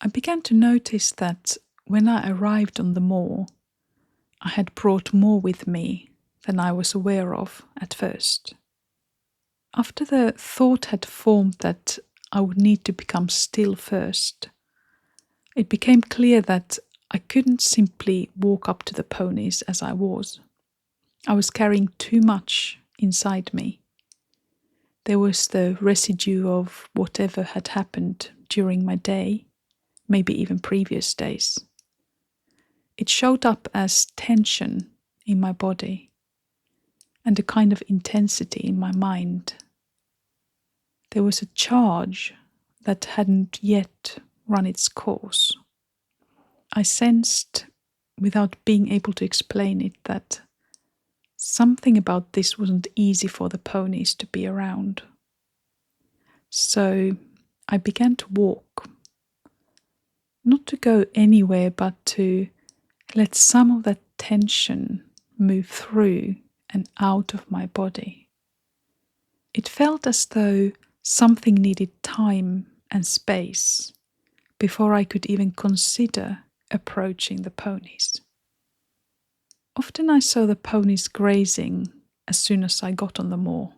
I began to notice that when I arrived on the moor, I had brought more with me than I was aware of at first. After the thought had formed that I would need to become still first, it became clear that I couldn't simply walk up to the ponies as I was. I was carrying too much inside me. There was the residue of whatever had happened during my day, maybe even previous days. It showed up as tension in my body and a kind of intensity in my mind. There was a charge that hadn't yet run its course. I sensed, without being able to explain it, that something about this wasn't easy for the ponies to be around. So I began to walk. Not to go anywhere, but to let some of that tension move through and out of my body. It felt as though something needed time and space before I could even consider approaching the ponies. Often I saw the ponies grazing as soon as I got on the moor.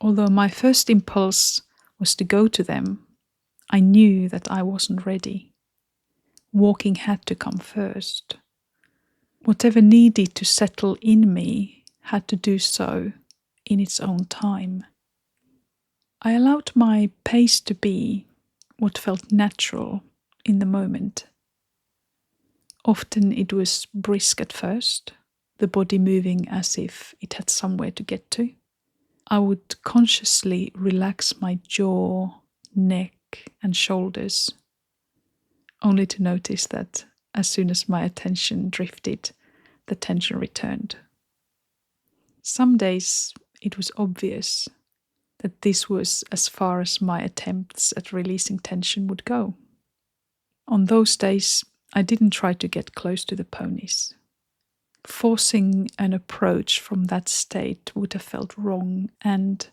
Although my first impulse was to go to them, I knew that I wasn't ready. Walking had to come first. Whatever needed to settle in me had to do so in its own time. I allowed my pace to be what felt natural in the moment. Often it was brisk at first, the body moving as if it had somewhere to get to. I would consciously relax my jaw, neck, and shoulders, only to notice that as soon as my attention drifted, the tension returned. Some days it was obvious that this was as far as my attempts at releasing tension would go. On those days, I didn't try to get close to the ponies. Forcing an approach from that state would have felt wrong, and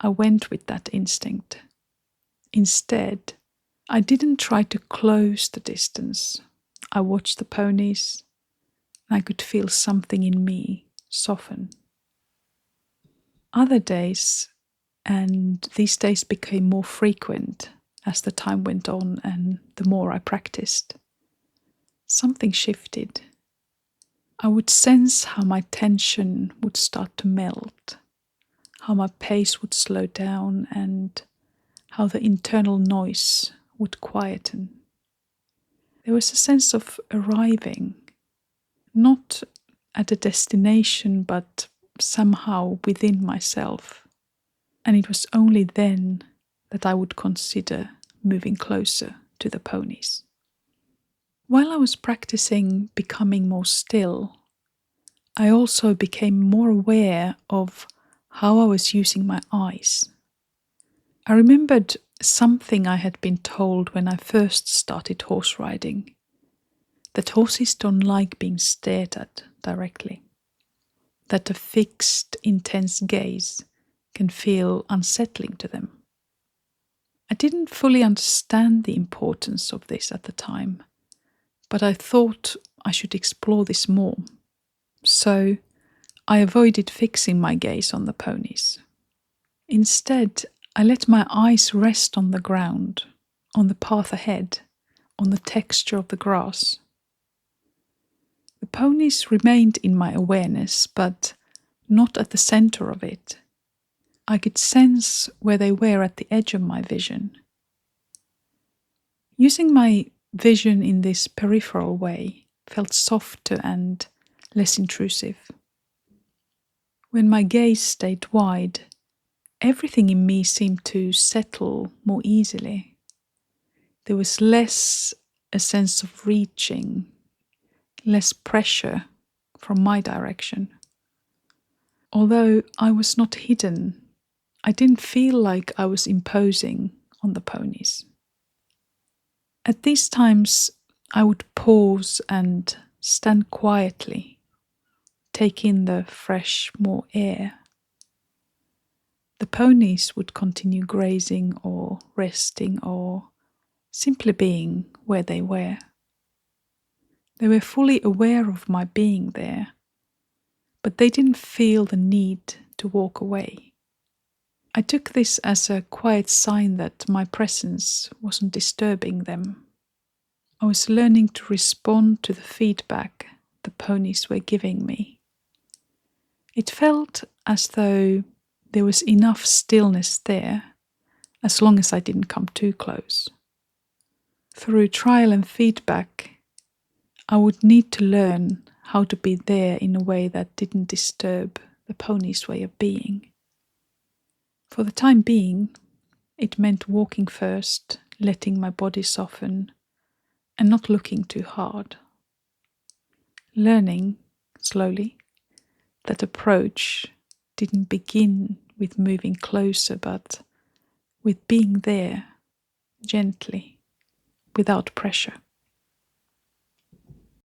I went with that instinct. Instead, I didn't try to close the distance. I watched the ponies, and I could feel something in me soften. Other days, and these days became more frequent as the time went on and the more I practiced, something shifted. I would sense how my tension would start to melt, how my pace would slow down, and how the internal noise would quieten. There was a sense of arriving, not at a destination, but somehow within myself. And it was only then that I would consider moving closer to the ponies. While I was practicing becoming more still, I also became more aware of how I was using my eyes. I remembered something I had been told when I first started horse riding, that horses don't like being stared at directly, that a fixed, intense gaze can feel unsettling to them. I didn't fully understand the importance of this at the time, but I thought I should explore this more. So I avoided fixing my gaze on the ponies. Instead, I let my eyes rest on the ground, on the path ahead, on the texture of the grass. The ponies remained in my awareness, but not at the center of it. I could sense where they were at the edge of my vision. Using my vision in this peripheral way felt softer and less intrusive. When my gaze stayed wide, everything in me seemed to settle more easily. There was less a sense of reaching, less pressure from my direction. Although I was not hidden, I didn't feel like I was imposing on the ponies. At these times, I would pause and stand quietly, take in the fresh moor air. The ponies would continue grazing or resting or simply being where they were. They were fully aware of my being there, but they didn't feel the need to walk away. I took this as a quiet sign that my presence wasn't disturbing them. I was learning to respond to the feedback the ponies were giving me. It felt as though there was enough stillness there, as long as I didn't come too close. Through trial and feedback, I would need to learn how to be there in a way that didn't disturb the pony's way of being. For the time being, it meant walking first, letting my body soften, and not looking too hard. Learning, slowly, that approach didn't begin with moving closer, but with being there, gently, without pressure.